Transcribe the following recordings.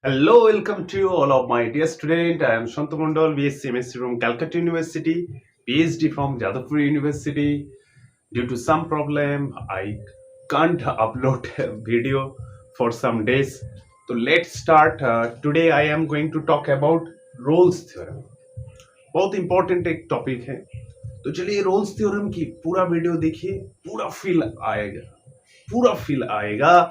Hello, welcome to all of my dear student. I am Shanta Mondal, BSc MSc from Calcutta University, PhD from Jadavpur University. Due to some problem, I can't upload a video for some days. So let's start. Today I am going to talk about Rolle's theorem. बहुत important एक topic है। तो चलिए Rolle's theorem की पूरा video देखिए, पूरा feel आएगा।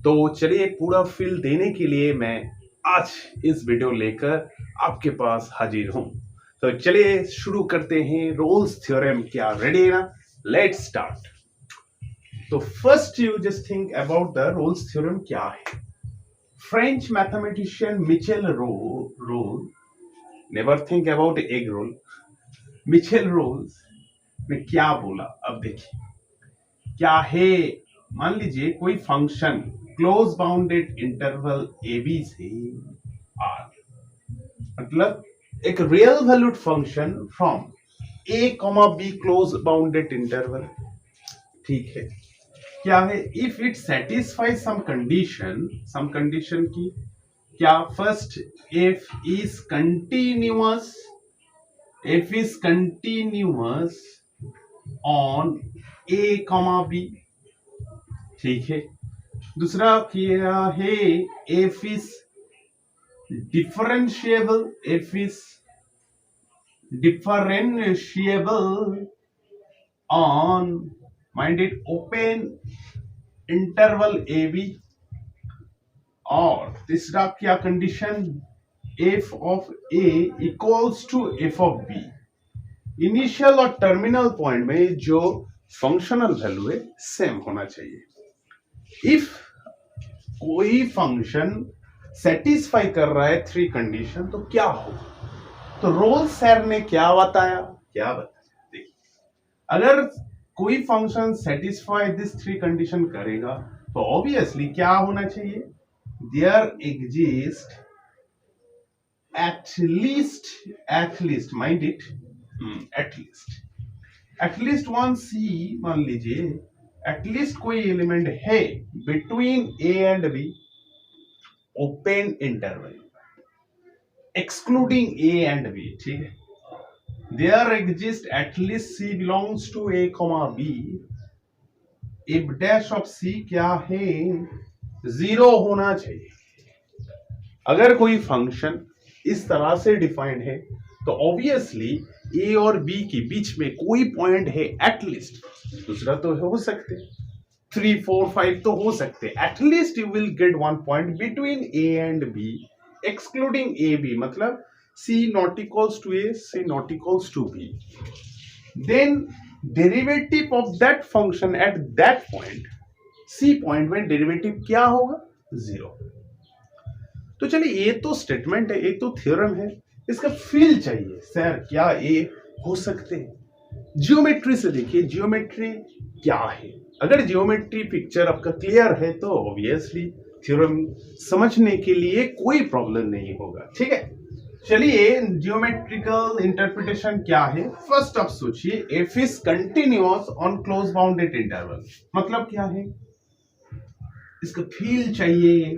तो चलिए पूरा फील देने के लिए मैं आज इस वीडियो लेकर आपके पास हाजिर हूं। तो चलिए शुरू करते हैं। रोल्स थ्योरम क्या रेडी है ना? Let's start. तो first you just think about the Rolle's theorem क्या है। French mathematician Michel Rolle never think about egg roll. Michel Rolle's ने क्या बोला, अब देखिए क्या है। मान लीजिए कोई function close bounded interval A B से आर, मतलब एक real valued function from A comma B close bounded interval, ठीक है। क्या है? If it satisfy some condition की क्या, first if is continuous on A comma B, ठीक है। दूसरा क्या है, F is differentiable on minded open interval A B. और तीसरा क्या कंडीशन, F of A equals to F of B. Initial और टर्मिनल पॉइंट में जो फंक्शनल वैल्यू है सेम होना चाहिए। इफ कोई फंक्शन सेटिस्फाई कर रहा है थ्री कंडीशन तो क्या होगा? तो रोल्स सर ने क्या बताया, देखिए अगर कोई function satisfy this three condition करेगा तो ऑब्वियसली क्या होना चाहिए, there exist at least mind it, at least one C, मान लीजिए एटलीस्ट कोई एलिमेंट है between A and B open interval excluding A and B, ठीक है। There exist at least C belongs to A comma B if dash of C क्या है, zero होना चाहिए। अगर कोई फंक्शन इस तरह से डिफाइंड है तो ऑब्वियसली ए और बी के बीच में कोई पॉइंट है एटलीस्ट, दूसरा तो हो सकते 3 4 5 तो हो सकते, at least you will get one point between A and B excluding A B, मतलब C not equals to A, C not equals to B. Then derivative of that function at that point, C point में derivative क्या होगा, zero. तो चलिए ये तो statement है, ये तो थ्योरम है, इसका फील चाहिए सर क्या ये हो सकते हैं। जियोमेट्री से देखिए जियोमेट्री क्या है। अगर जियोमेट्री पिक्चर आपका क्लियर है तो ऑब्वियसली थ्योरम समझने के लिए कोई प्रॉब्लम नहीं होगा, ठीक है। चलिए जियोमेट्रिकल इंटरप्रिटेशन क्या है। फर्स्ट आप सोचिए, F is continuous on close bounded interval, मतलब क्या है, इसका फील चाहिए।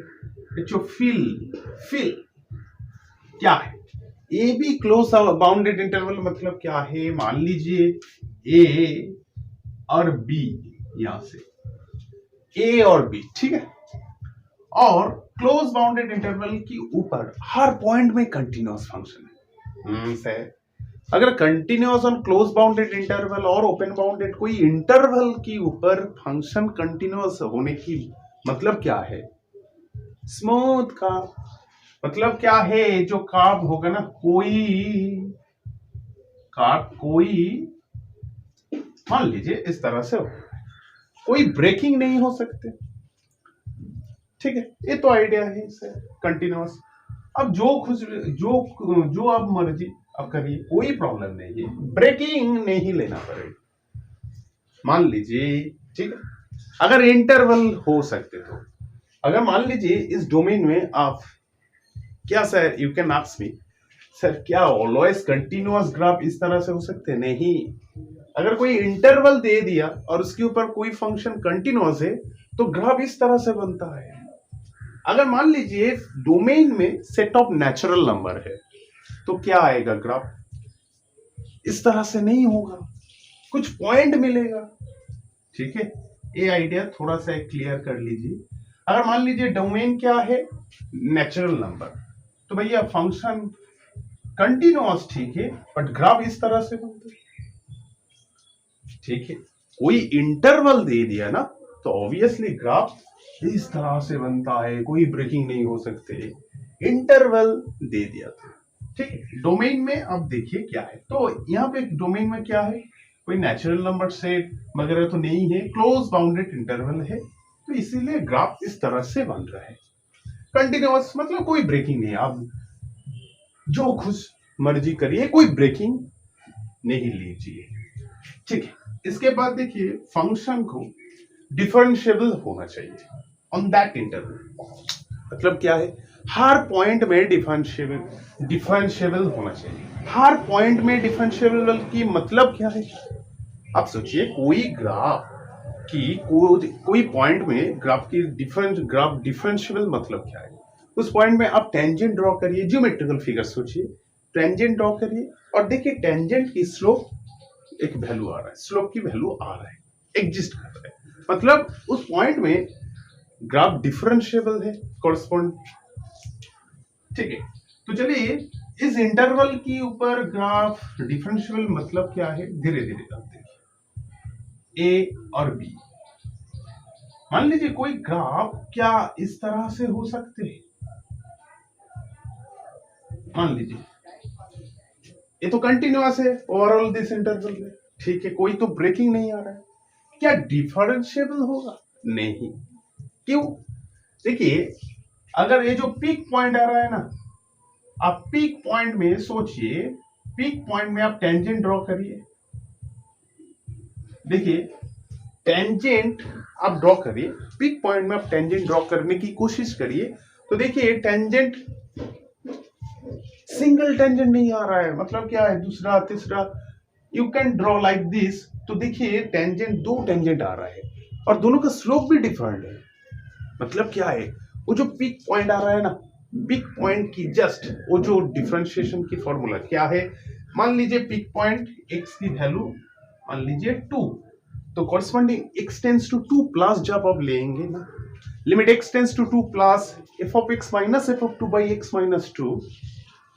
जो फील क्या है, A B close bounded interval मतलब क्या है, मान लीजिए ए और बी, यहां से ए और बी, ठीक है। और क्लोज बाउंडेड इंटरवल की ऊपर हर पॉइंट में कंटिन्यूअस फंक्शन है। सर अगर continuous on close bounded interval और ओपन बाउंडेड कोई इंटरवल की ऊपर फंक्शन कंटिन्यूअस होने की मतलब क्या है, स्मूथ का मतलब क्या है, जो कार्व होगा ना, कोई मान लीजिए इस तरह से हो, कोई ब्रेकिंग नहीं हो सकते, ठीक है। ये तो आइडिया है सर कंटिन्यूअस। अब जो आप मर्जी अब करिए, कोई प्रॉब्लम नहीं है, ब्रेकिंग नहीं लेना पड़ेगा, मान लीजिए, ठीक है। अगर इंटरवल हो सकते तो, अगर मान लीजिए इस डोमेन में आप क्या sir, you can ask me sir क्या ऑलवेज कंटिन्यूअस ग्राफ इस तरह से हो सकते, नहीं। अगर कोई इंटरवल दे दिया और उसके ऊपर कोई फंक्शन कंटिन्यूअस है तो ग्राफ इस तरह से बनता है, अगर मान लीजिए डोमेन में सेट ऑफ नेचुरल नंबर है तो क्या आएगा ग्राफ? इस तरह से नहीं होगा, कुछ पॉइंट मिलेगा। ठीक है, ये आइडिया थोड़ा सा क्लियर कर लीजिए। अगर मान लीजिए डोमेन क्या है? नेचुरल नंबर, तो भैया फंक्शन कंटिन्यूअस, ठीक है, बट ग्राफ इस तरह से बनता है। ठीक है, कोई इंटरवल दे दिया ना तो ऑब्वियसली ग्राफ इस तरह से बनता है, कोई ब्रेकिंग नहीं हो सकते, इंटरवल दे दिया था। ठीक है, डोमेन में अब देखिए क्या है, तो यहाँ पे डोमेन में क्या है, कोई नेचुरल नंबर सेट वगैरह तो नहीं है, क्लोज बाउंडेड इंटरवल है, तो इसीलिए ग्राफ इस तरह से बन रहा है। कंटिन्यूअस मतलब कोई ब्रेकिंग नहीं, आप जो खुश मर्जी करिए, कोई ब्रेकिंग नहीं लीजिए। ठीक है, इसके बाद देखिए फंक्शन को डिफरेंशिएबल होना चाहिए ऑन दैट इंटरवल। मतलब क्या है, हर पॉइंट में डिफरेंशिएबल होना चाहिए। हर पॉइंट में डिफरेंशिएबल की मतलब क्या है? आप सोचिए, कोई ग्राफ की कोई पॉइंट में ग्राफ डिफरेंशिएबल मतलब क्या है? उस पॉइंट में आप टेंजेंट ड्रॉ करिए, ज्योमेट्रिकल फिगर सोचिए, टेंजेंट ड्रॉ करिए और देखिए टेंजेंट की स्लोप एक वैल्यू आ रहा है, स्लोप की वैल्यू आ रहा है, एग्जिस्ट कर रहा है, मतलब उस पॉइंट में ग्राफ डिफरेंशिएबल है, कॉरस्पॉन्ड। ठीक है, तो चलिए इस इंटरवल के ऊपर ग्राफ डिफरेंशिएबल मतलब क्या है धीरे धीरे जानते हैं। ए और बी, मान लीजिए कोई ग्राफ क्या इस तरह से हो सकते हैं? मान लीजिए ये तो कंटिन्यूअस है ओवरऑल दिस इंटरवल में, ठीक है, कोई तो ब्रेकिंग नहीं आ रहा है, क्या डिफरेंशिएबल होगा? नहीं। क्यों? देखिए अगर ये जो पीक पॉइंट आ रहा है ना, आप पीक पॉइंट में सोचिए, पीक पॉइंट में आप टेंजेंट ड्रॉ करिए, देखिए टेंजेंट आप ड्रॉ करिए, पीक पॉइंट में आप टेंजेंट ड्रॉ करने की कोशिश करिए, तो देखिए टेंजेंट सिंगल टेंजेंट नहीं आ रहा है, मतलब क्या है, दूसरा तीसरा, you can draw like this, तो देखिए टेंजेंट, दो टेंजेंट आ रहा है और दोनों का स्लोप भी डिफरेंट है। मतलब क्या है, वो जो पीक पॉइंट आ रहा है ना, पीक पॉइंट की जस्ट वो जो डिफरेंशिएशन की फॉर्मूला क्या है, मान लीजिए पीक पॉइंट x की वैल्यू मान लीजिए 2, तो corresponding x tends to 2 plus जब आप लेंगे ना, limit x tends to 2 plus f of x minus f of 2 by x minus 2,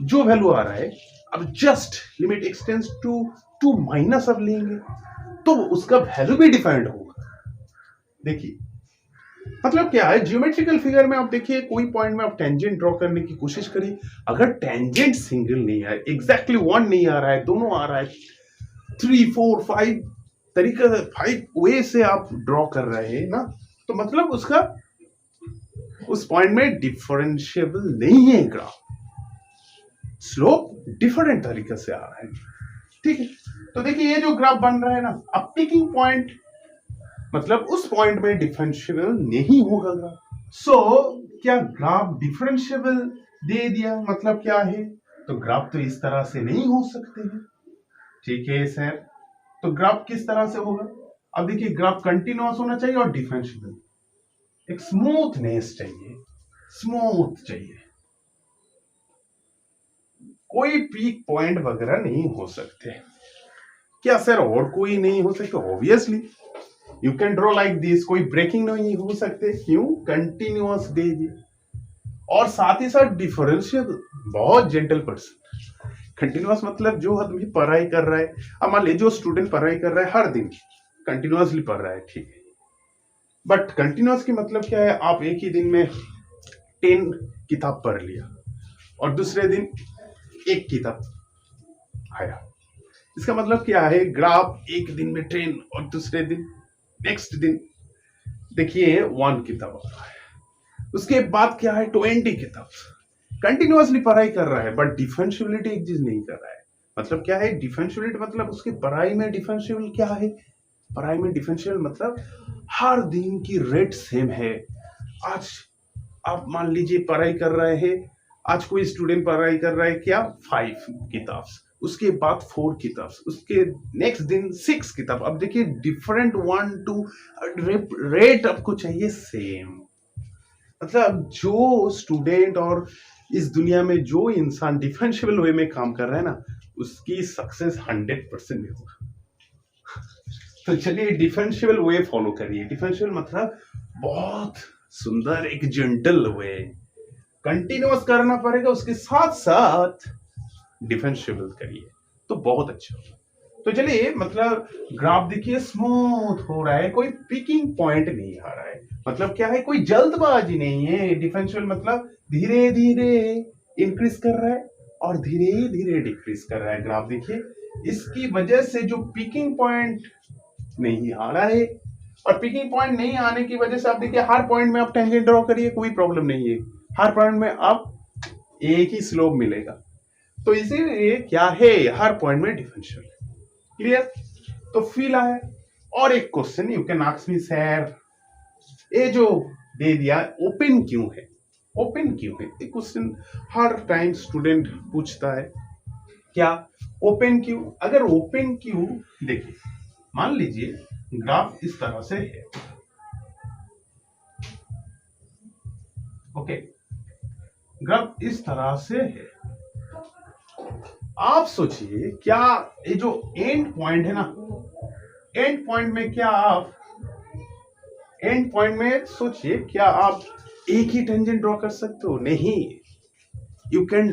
जो वैल्यू आ रहा है, अब just limit x tends to 2 minus अब लेंगे तो उसका वैल्यू भी डिफाइंड होगा। देखिए मतलब क्या है, ज्योमेट्रिकल फिगर में आप देखिए कोई पॉइंट में आप टेंजेंट ड्रॉ करने की कोशिश करिए, अगर टेंजेंट सिंगल नहीं है, एग्जैक्टली वन नहीं आ रहा है, दोनों आ रहा है, 3 4 5 तरीके से 5 वे से आप ड्रॉ कर रहे हैं ना, तो मतलब उसका उस पॉइंट में डिफरेंशिएबल नहीं है ग्राफ, स्लोप डिफरेंट तरीके से आ रहा है। ठीक है, तो देखिए ये जो ग्राफ बन रहा है ना, अब पिकिंग पॉइंट मतलब उस पॉइंट में डिफरेंशिएबल नहीं होगा ग्राफ। सो क्या ग्राफ डिफरेंशिएबल दे दिया मतलब क्या है, तो ग्राफ तो इस तरह से नहीं हो सकते हैं। ठीक है सर, तो ग्राफ किस तरह से होगा? अब देखिए ग्राफ कंटिन्यूअस होना चाहिए और डिफरेंशिएबल, एक स्मूथनेस चाहिए, स्मूथ चाहिए, कोई पीक पॉइंट वगैरह नहीं हो सकते। क्या सर और कोई नहीं हो सकते? Obviously you can draw like this, कोई ब्रेकिंग नहीं हो सकते, क्यों? कंटिन्यूअस दे दिए और साथ ही साथ डिफरेंशिएबल, बहुत जेंटल पर्सन। कंटिन्यूअस मतलब जो आदमी पढ़ाई कर रहा है, अब मान लीजिए जो स्टूडेंट पढ़ाई कर रहा है हर दिन कंटिन्यूअसली पढ़ रहा है, ठीक है, बट कंटिन्यूअस की मतलब क्या है, आप एक ही दिन में 10 किताब पढ़ लिया और दूसरे दिन एक किताब आया, इसका मतलब क्या है, ग्राफ एक दिन में 10 और दूसरे दिन नेक्स्ट दिन देखिए 1 किताब आ रहा है, उसके बाद क्या है 20 किताब, कंटिन्यूअसली पढ़ाई कर रहा है बट डिफरेंशिएबिलिटी एग्जिस्ट नहीं कर रहा है। मतलब क्या है डिफरेंशिएबिलिटी, मतलब उसकी पढ़ाई में डिफरेंशिएबल क्या है, पढ़ाई में डिफरेंशिएबल मतलब हर दिन की रेट सेम है। आज आप मान लीजिए पढ़ाई कर रहे हैं, आज कोई स्टूडेंट पढ़ाई कर रहा है क्या 5 किताब, उसके बाद 4 किताब, उसके नेक्स्ट दिन 6 किताब, अब देखिए डिफरेंट 1 2 रेट आपको चाहिए सेम, मतलब जो स्टूडेंट और इस दुनिया में जो इंसान डिफरेंशियल वे में काम कर रहा है ना, उसकी सक्सेस 100% में होगा। तो चलिए डिफरेंशियल वे फॉलो करिए। डिफरेंशियल मतलब बहुत सुंदर एक जेंटल वे, कंटिन्यूअस करना पड़ेगा, उसके साथ साथ डिफरेंशियल करिए तो बहुत अच्छा होगा। तो चलिए मतलब ग्राफ देखिए स्मूथ हो रहा है, कोई पिकिंग पॉइंट नहीं आ रहा है, मतलब क्या है, कोई जल्दबाजी नहीं है। डिफरेंशियल मतलब धीरे धीरे इंक्रीज कर रहा है और धीरे धीरे डिक्रीज कर रहा है। ग्राफ देखिए, इसकी वजह से जो पिकिंग पॉइंट नहीं आ रहा है, और पिकिंग पॉइंट नहीं आने की वजह से आप देखिए हर पॉइंट में आप टेंजेंट ड्रॉ करिए, कोई प्रॉब्लम नहीं है, हर पॉइंट में आप एक ही स्लोप मिलेगा। तो इसीलिए क्या है, हर पॉइंट में डिफरेंशियल। क्लियर? तो फील आया। और एक question you can ask me sir, ये जो दे दिया ओपन क्यों है, ओपन क्यों है, ये क्वेश्चन हर टाइम स्टूडेंट पूछता है। क्या ओपन क्यों? अगर ओपन क्यों, देखिए मान लीजिए ग्राफ इस तरह से है, ओके, ग्राफ इस तरह से है। आप सोचिए क्या ये जो एंड पॉइंट है ना, एंड पॉइंट में क्या आप, एंड पॉइंट में सोचिए क्या आप एक ही टेंजेंट ड्रॉ कर सकते हो? नहीं, you can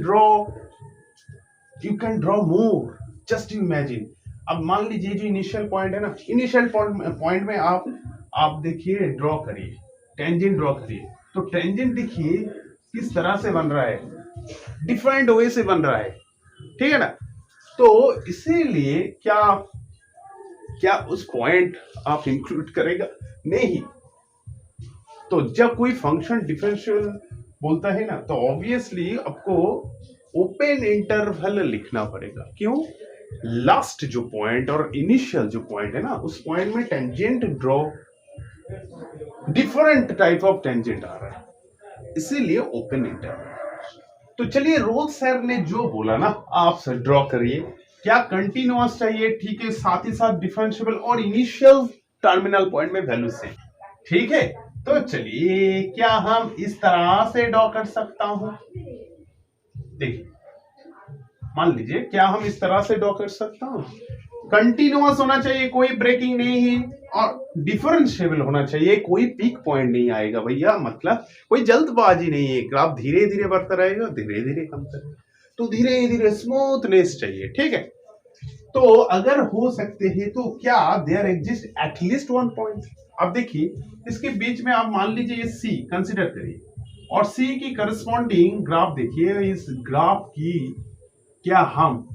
draw more. Just imagine, अब मान लीजिए जो इनिशियल पॉइंट है ना, इनिशियल पॉइंट में आप देखिए ड्रॉ करिए, टेंजेंट ड्रॉ करिए, तो टेंजेंट देखिए किस तरह से बन रहा है, डिफरेंट वे से बन रहा है, ठीक है ना। तो इसीलिए क्या क्या उस पॉइंट आप इंक्लूड करेगा? नहीं। तो जब कोई फंक्शन डिफरेंशियल बोलता है ना, तो ऑब्वियसली आपको ओपन इंटरवल लिखना पड़ेगा। क्यों? लास्ट जो पॉइंट और इनिशियल जो पॉइंट है ना, उस पॉइंट में tangent draw, different type of tangent आ रहा है, इसीलिए ओपन इंटरवल। तो चलिए रोज सर ने जो बोला ना, आप सर ड्रॉ करिए, क्या कंटिन्यूअस चाहिए, ठीक है, साथ ही साथ डिफरेंशियल और इनिशियल टर्मिनल पॉइंट में वैल्यू से, ठीक है। तो चलिए क्या हम इस तरह से ड्रॉ कर सकता हूं? देखिए मान लीजिए क्या हम इस तरह से ड्रॉ कर सकता हूं, कंटिन्यूअस होना चाहिए, कोई ब्रेकिंग नहीं है, और डिफरेंशिएबल होना चाहिए, कोई पीक पॉइंट नहीं आएगा भैया, मतलब कोई जल्दबाजी नहीं है, ग्राफ धीरे धीरे बढ़ता रहेगा, धीरे धीरे कम करेगा, तो धीरे धीरे स्मूथनेस चाहिए, ठीक है। तो अगर हो सकते हैं तो क्या there exist at least one point. अब देखिए इसके बीच में आप मान लीजिए ये सी कंसीडर करिए, और सी की करस्पॉन्डिंग ग्राफ देखिए, इस ग्राफ की क्या हम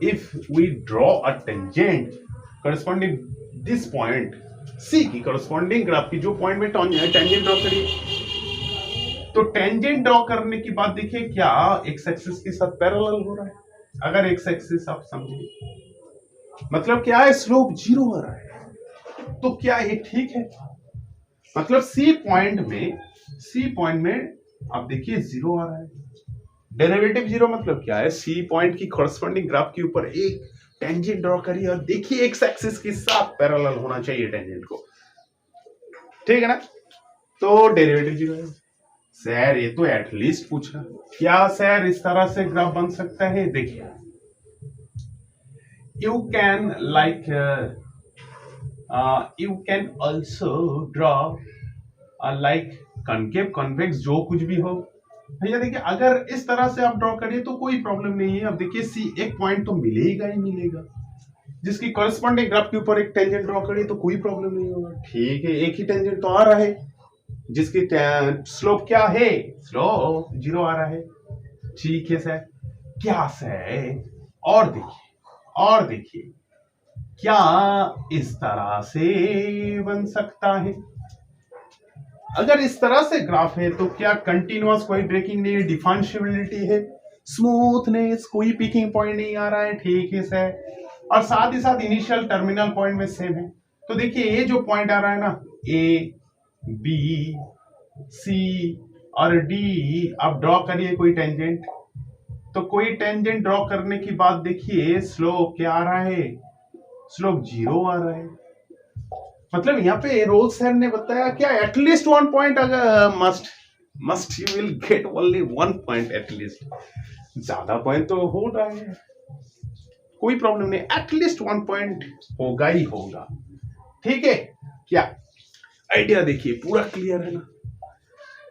if we draw a tangent corresponding this point C की corresponding ग्राफ की जो पॉइंट में टेंजेंट ड्रॉ करिए, तो टेंजेंट ड्रॉ करने की बात देखिए क्या एक्स एक्सिस के साथ पैरेलल हो रहा है। अगर एक्स एक्सिस आप समझिए, मतलब क्या है, स्लोप 0 आ रहा है, तो क्या ये ठीक है? मतलब सी पॉइंट में आप देखिए 0 आ रहा है, डेरिवेटिव 0 मतलब क्या है, सी पॉइंट की कॉरस्पॉन्डिंग ग्राफ के ऊपर एक टेंजेंट ड्रॉ करिए, और देखिए एक्स एक्सिस के साथ पैरेलल होना चाहिए टेंजेंट को, ठीक है ना। तो डेरिवेटिव 0 है। सर ये तो एटलीस्ट पूछा, क्या सर इस तरह से ग्राफ बन सकता है? देखिए you can you can also draw like concave convex, जो कुछ भी हो भैया। देखिए अगर इस तरह से आप ड्रॉ करिए तो कोई प्रॉब्लम नहीं है। अब देखिए सी एक पॉइंट तो मिलेगा ही मिलेगा, जिसकी कॉरस्पॉन्डिंग ग्राफ के ऊपर एक टेंजेंट ड्रॉ करिए तो कोई प्रॉब्लम नहीं होगा, ठीक है। एक ही टेंजेंट तो आ रहा है, जिसकी स्लोप क्या है, स्लोप 0 आ रहा है, ठीक है सर। क्या सर, और देखिए क्या इस तरह से बन सकता है? अगर इस तरह से ग्राफ है तो क्या कंटिन्यूअस, कोई ब्रेकिंग नहीं है, डिफरेंशिएबिलिटी है, स्मूथनेस, कोई पिकिंग पॉइंट नहीं आ रहा है, ठीक है सर। और साथ ही साथ इनिशियल टर्मिनल पॉइंट में सेम है। तो देखिए ये जो पॉइंट आ रहा है ना, ए बी सी और डी, आप ड्रॉ करिए कोई टेंजेंट, तो कोई टेंजेंट ड्रॉ करने की बाद देखिए स्लोप क्या आ रहा है, स्लोप 0 आ रहा है, मतलब यहाँ पे रोल सर ने बताया क्या एटलीस्ट 1 पॉइंट, अगर must you will get only 1 point at least, ज्यादा पॉइंट तो हो रहा है कोई प्रॉब्लम नहीं, एटलीस्ट 1 पॉइंट होगा ही होगा। ठीक है, क्या आइडिया देखिए पूरा क्लियर है ना,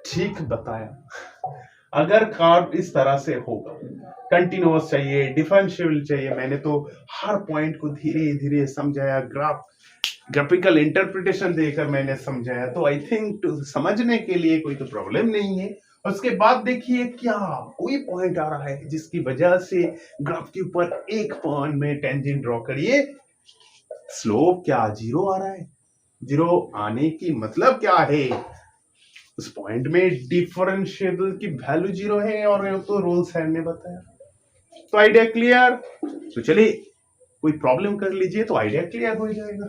ठीक बताया। अगर कार्व इस तरह से होगा, कंटिन्यूअस चाहिए, डिफरेंशियल चाहिए, मैंने तो हर पॉइंट को धीरे धीरे समझाया, ग्राफिकल इंटरप्रिटेशन देकर मैंने समझाया, तो आई थिंक समझने के लिए कोई तो प्रॉब्लम नहीं है। उसके बाद देखिए क्या कोई पॉइंट आ रहा है जिसकी वजह से ग्राफ के ऊपर एक पॉइंट में टेंजेंट ड्रॉ करिए, स्लोप क्या जीरो आ रहा है, जीरो आने की मतलब क्या है, उस पॉइंट में डिफरेंशिएबल की वैल्यू जीरो है, और तो रोल सर ने बताया। तो आइडिया क्लियर, तो चलिए कोई प्रॉब्लम कर लीजिए तो आइडिया क्लियर हो जाएगा।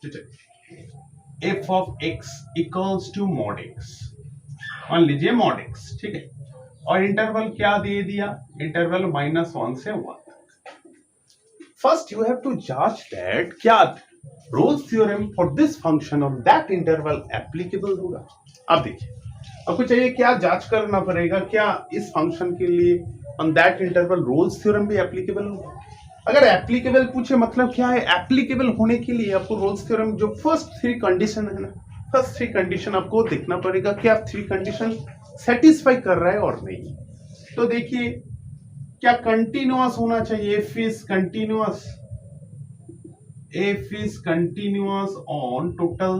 तो चलिए F of X equals to mod X, मान लीजिए मॉड एक्स, ठीक है, और इंटरवल क्या दे दिया, इंटरवल -1 से 1 तक। फर्स्ट यू हैव टू जज दैट क्या Rolle's theorem for this function of that interval applicable होगा। अब देखिए आपको चाहिए क्या जांच करना पड़ेगा, क्या इस फंक्शन के लिए on that interval Rolle's theorem भी एप्लीकेबल होगा। अगर एप्लीकेबल पूछे मतलब क्या है, एप्लीकेबल होने के लिए आपको रोल्स थ्योरम जो फर्स्ट 3 कंडीशन है ना, फर्स्ट 3 कंडीशन आपको देखना पड़ेगा क्या 3 कंडीशन सेटिस्फाई कर रहा है और नहीं। तो देखिए क्या कंटिन्यूअस होना चाहिए, F is continuous on total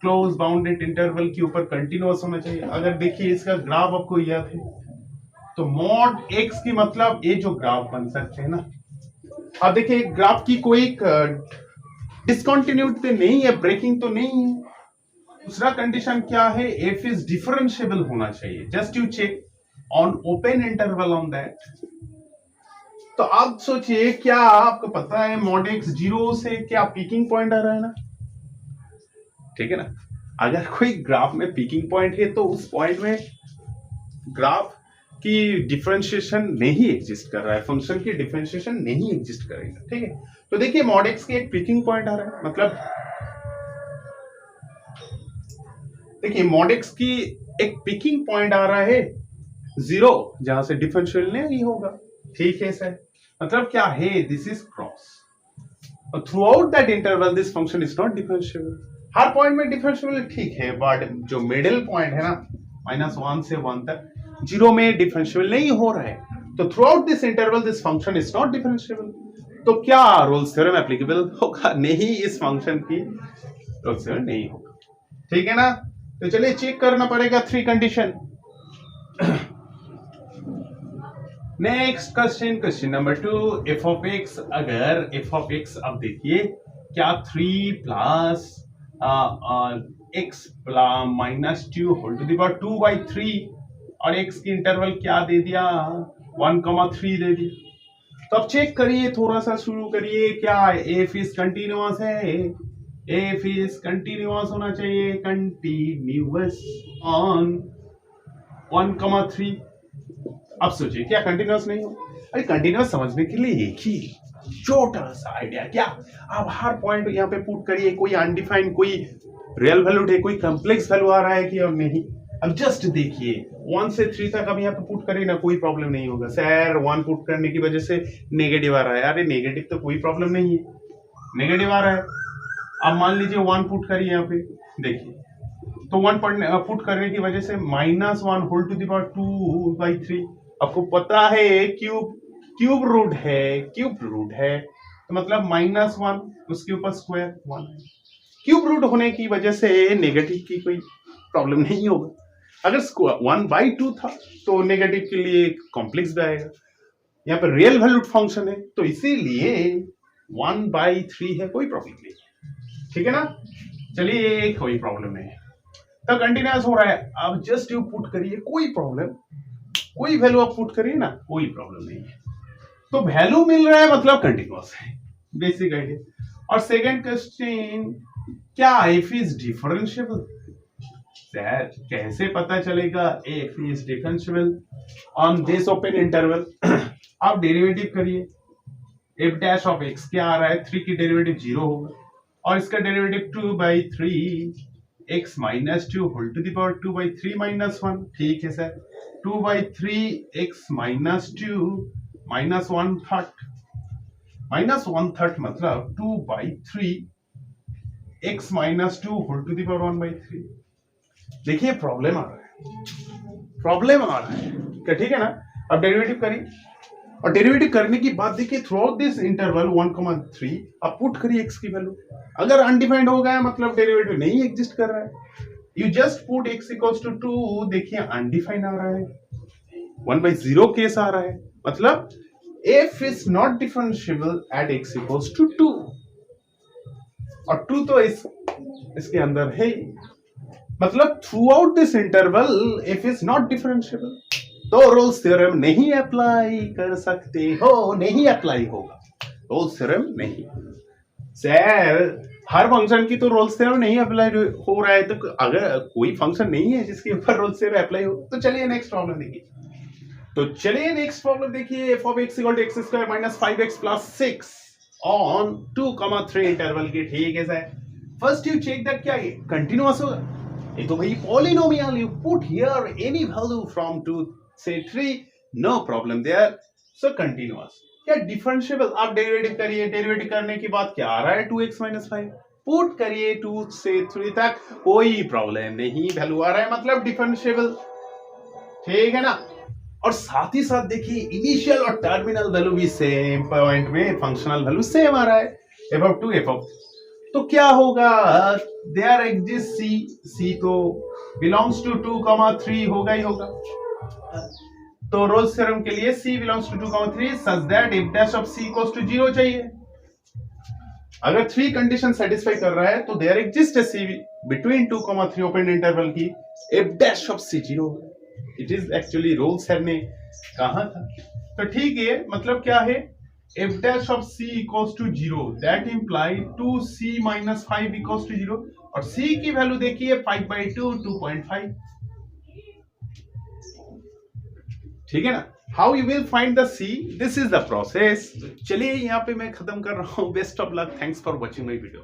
close bounded interval के ऊपर कंटिन्यूअस होना चाहिए। अगर देखिए इसका ग्राफ आपको याद है तो मॉड एक्स की मतलब ये जो ग्राफ बन सकते हैं ना, अब देखिए ग्राफ की कोई डिसकंटिन्यूटी नहीं है, ब्रेकिंग तो नहीं है। दूसरा कंडीशन क्या है, एफ इज डिफरेंशिएबल होना चाहिए, just you check on open interval on that. तो आप सोचिए क्या आपको पता है मॉड एक्स जीरो से क्या पीकिंग पॉइंट आ रहा है ना, ठीक है ना। अगर कोई ग्राफ में पीकिंग पॉइंट है तो उस पॉइंट में ग्राफ की डिफरेंशिएशन नहीं एग्जिस्ट कर रहा है, फंक्शन की डिफरेंशिएशन नहीं एग्जिस्ट करेगा, ठीक है। तो देखिए मॉड एक्स की एक पीकिंग पॉइंट आ रहा है, मतलब देखिए मॉड एक्स की एक पीकिंग पॉइंट आ रहा है 0, जहां से डिफरेंशियल नहीं होगा, ठीक है सर। मतलब क्या है, this is cross, through out that interval this function is not differentiable. Her point में डिफरेंशिएबल ठीक है, बट जो मिडिल पॉइंट है ना -1 से 1 तक 0 में डिफरेंशिएबल नहीं हो रहा है, तो through out this interval this function is not differentiable. तो क्या रोल्स थ्योरम एप्लीकेबल होगा, नहीं, इस फंक्शन की रोल्स थ्योरम नहीं होगा, ठीक है ना। तो चलिए चेक करना पड़ेगा 3 condition. Next question number 2, F of X, अगर एफ ऑफ एक्स, अब देखिए क्या 3 plus X -2 whole to the power 2/3 और एक्स की इंटरवल क्या दे दिया 1,3 दे दिया। तो अब चेक करिए, थोड़ा सा शुरू करिए, क्या एफ इज कंटिन्यूअस है, एफ इज कंटिन्यूअस होना चाहिए, कंटिन्यूअस ऑन 1,3। अब सोचिए क्या कंटिन्यूअस नहीं हो, अरे कंटिन्यूअस समझने के लिए एक ही छोटा सा आइडिया, क्या आप हर पॉइंट यहाँ पे पुट करिए, कोई अनडिफाइंड, कोई रियल वैल्यू है, कोई कॉम्प्लेक्स वैल्यू आ रहा है कि और नहीं। अब जस्ट देखिए 1 से 3 तक अब यहाँ पे पुट करिए ना, कोई प्रॉब्लम नहीं होगा। सर 1 पुट करने की वजह से नेगेटिव आ रहा है, अरे नेगेटिव तो कोई प्रॉब्लम नहीं है, नेगेटिव आ रहा है। अब मान लीजिए 1 पुट करिए यहाँ पे, देखिए तो 1 पुट करने की वजह से -1 होल टू द पावर 2/3, आपको पता है क्यूब रूट है, तो मतलब -1 उसके ऊपर स्क्वायर 1, क्यूब रूट होने की वजह से नेगेटिव की कोई प्रॉब्लम नहीं होगा। अगर 1/2 था तो नेगेटिव के लिए कॉम्प्लेक्स भी आएगा, यहाँ पर रियल वैल्यूड फंक्शन है तो इसीलिए 1/3 है, कोई प्रॉब्लम नहीं, ठीक है ना। चलिए कोई प्रॉब्लम नहीं है, तो कंटिन्यूअस हो रहा है। अब जस्ट यू पुट करिए, कोई प्रॉब्लम, कोई वैल्यू आप पुट करिए ना, कोई प्रॉब्लम नहीं है। तो वैल्यू मिल रहा है मतलब कंटिन्यूअस है, बेसिक आइडिया। और सेकंड क्वेश्चन, क्या एफ इज डिफरेंशिएबल, सर कैसे पता चलेगा F is differentiable on this open interval. आप डेरिवेटिव करिए, एफ डैश ऑफ एक्स क्या आ रहा है, 3 की डेरिवेटिव 0 होगा, और इसका derivative 2/3 x minus 2 whole to the power 2/3 minus 1। ठीक है सर, 2/3 x माइनस 2 माइनस 1/3 मतलब 2/3 x minus 2 whole to the power 1/3। देखिए प्रॉब्लम आ रहा है क्या? ठीक है ना। अब डेरिवेटिव करिए, और डेरिवेटिव करने की बात देखिए थ्रू आउट दिस इंटरवल 1,3 अब पुट करिए x की वैल्यू। अगर अनडिफाइंड हो गया मतलब डेरिवेटिव नहीं एग्जिस्ट कर रहा है। You just put x equals to 2, देखिए अनडिफाइंड आ रहा है, 1/0 केस आ रहा है, मतलब f is not differentiable at x equals to 2, और 2 तो इसके अंदर है, मतलब throughout this interval f is not differentiable. तो रोल्स थ्योरम नहीं अप्लाई कर सकते हो, नहीं अप्लाई होगा रोल्स थ्योरम नहीं। सर हर फंक्शन की तो रोल्स थ्योरम नहीं अप्लाई हो रहा है, तो अगर कोई फंक्शन नहीं है जिसके ऊपर रोल्स थ्योरम अप्लाई हो, तो चलिए नेक्स्ट प्रॉब्लम देखिए। f of x equal to x square minus 5x plus 6 on 2,3 interval की। ठीक है sir, first you check that क्या ये कंटिन्यूअस होगा, ये तो भाई polynomial, you put here any value from 2 say 3, no problem there, so continuous। क्या डिफरेंशिएबल? आप डेरिवेटिव करिए, डेरिवेटिव करने के बाद क्या आ रहा है 2x minus 5, पुट करिए 2 से 3 तक, कोई प्रॉब्लम नहीं, वैल्यू आ रहा है मतलब डिफरेंशिएबल। ठीक है ना। और साथ ही साथ देखिए इनिशियल और टर्मिनल वैल्यू भी सेम पॉइंट में, फंक्शनल वैल्यू सेम आ रहा है, f of 2 f of, तो क्या होगा, देयर एग्जिस्ट c तो बिलोंग्स टू 2,3 होगा ही होगा। तो रोल्स थ्योरम के लिए c belongs to 2,3 such that f dash of c equals to 0 चाहिए। अगर 3 कंडीशन सेटिस्फाई कर रहा है तो देयर एग्जिस्ट है c बिटवीन 2,3 ओपन इंटरवल की f dash of c 0। It is actually Rolle's theorem ने कहा था, तो ठीक है, मतलब क्या है, f dash of c equals to 0, that imply 2c minus 5 equals to 0, और c की वैल्यू देखिए 5/2 2.5। ठीक है ना। How you will find the c, this is the process. चलिए यहाँ पे मैं खत्म कर रहा हूँ। Best of luck, thanks for watching my video.